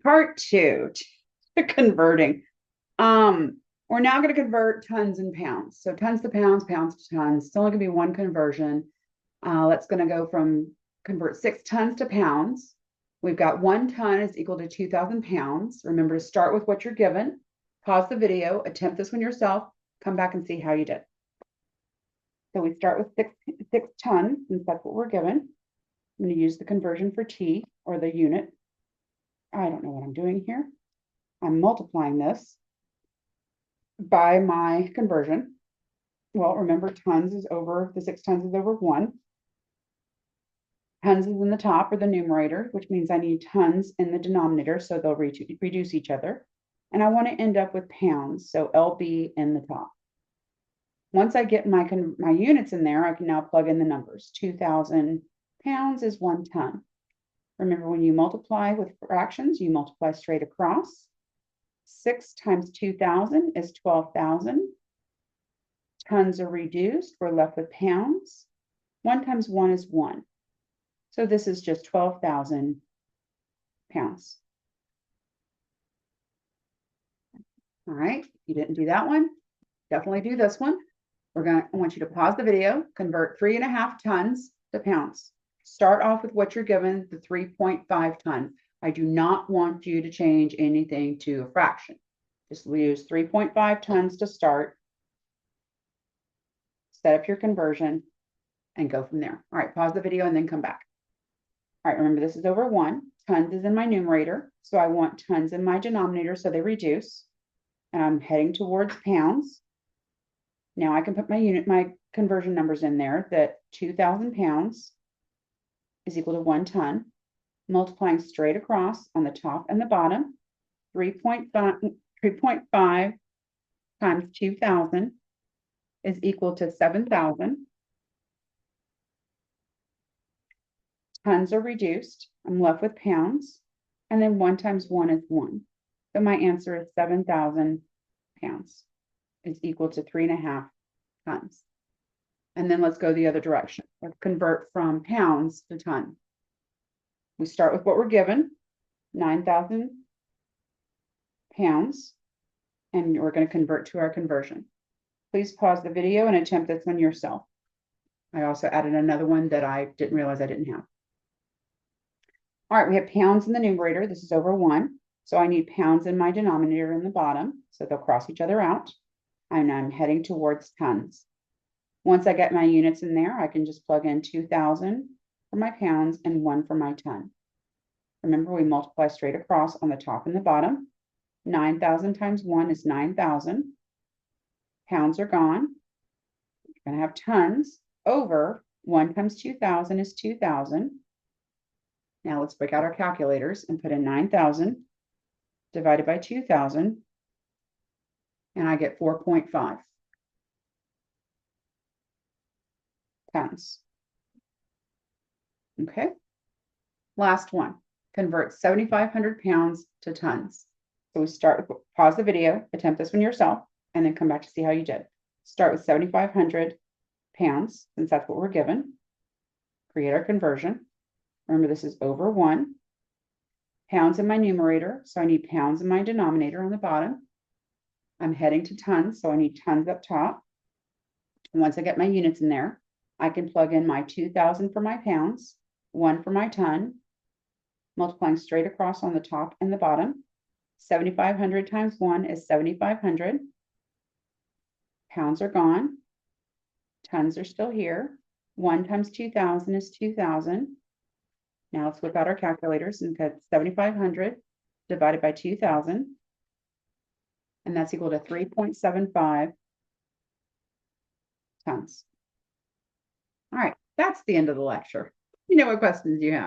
Part two, converting. We're now going to convert tons and pounds. So tons to pounds, pounds to tons. It's only going to be one conversion. Let's going to go from convert 6 tons to pounds. We've got 1 ton is equal to 2,000 pounds. Remember to start with what you're given. Pause the video, attempt this one yourself, come back and see how you did. So we start with 6 tons, since that's what we're given. I'm going to use the conversion for T, or the unit. I don't know what I'm doing here. I'm multiplying this by my conversion. Well, remember, tons is over, the 6 tons is over 1. Tons is in the top, or the numerator, which means I need tons in the denominator, so they'll reduce each other. And I want to end up with pounds, so LB in the top. Once I get my units in there, I can now plug in the numbers. 2,000 pounds is 1 ton. Remember, when you multiply with fractions, you multiply straight across. 6 times 2,000 is 12,000. Tons are reduced. We're left with pounds. 1 times 1 is 1. So this is just 12,000 pounds. All right, if you didn't do that one, definitely do this one. I want you to pause the video, convert 3.5 tons to pounds. Start off with what you're given, the 3.5 tons. I do not want you to change anything to a fraction. Just use 3.5 tons to start. Set up your conversion and go from there. All right, pause the video and then come back. All right, remember this is over 1. Tons is in my numerator, so I want tons in my denominator, so they reduce. And I'm heading towards pounds. Now I can put my conversion numbers in there, that 2,000 pounds is equal to 1 ton. Multiplying straight across on the top and the bottom, 3.5 times 2,000 is equal to 7,000. Tons are reduced. I'm left with pounds. And then 1 times 1 is 1. So my answer is 7,000 pounds is equal to 3.5 tons. And then let's go the other direction. Let's convert from pounds to ton. We start with what we're given, 9,000 pounds, and we're going to convert to our conversion. Please pause the video and attempt this one yourself. I also added another one that I didn't realize I didn't have. All right, we have pounds in the numerator. This is over 1. So I need pounds in my denominator in the bottom. So they'll cross each other out. And I'm heading towards tons. Once I get my units in there, I can just plug in 2,000 for my pounds and 1 for my ton. Remember, we multiply straight across on the top and the bottom. 9,000 times 1 is 9,000. Pounds are gone. You're going to have tons over 1 times 2,000 is 2,000. Now let's break out our calculators and put in 9,000 divided by 2,000. And I get 4.5 tons. Okay. Last one. Convert 7,500 pounds to tons. So we start with, pause the video, attempt this one yourself, and then come back to see how you did. Start with 7,500 pounds, since that's what we're given. Create our conversion. Remember, this is over 1. Pounds in my numerator, so I need pounds in my denominator on the bottom. I'm heading to tons, so I need tons up top. And once I get my units in there, I can plug in my 2,000 for my pounds, 1 for my ton, multiplying straight across on the top and the bottom. 7,500 times 1 is 7,500. Pounds are gone. Tons are still here. 1 times 2,000 is 2,000. Now let's whip out our calculators and put 7,500 divided by 2,000. And that's equal to 3.75 tons. All right, that's the end of the lecture. You know what questions you have.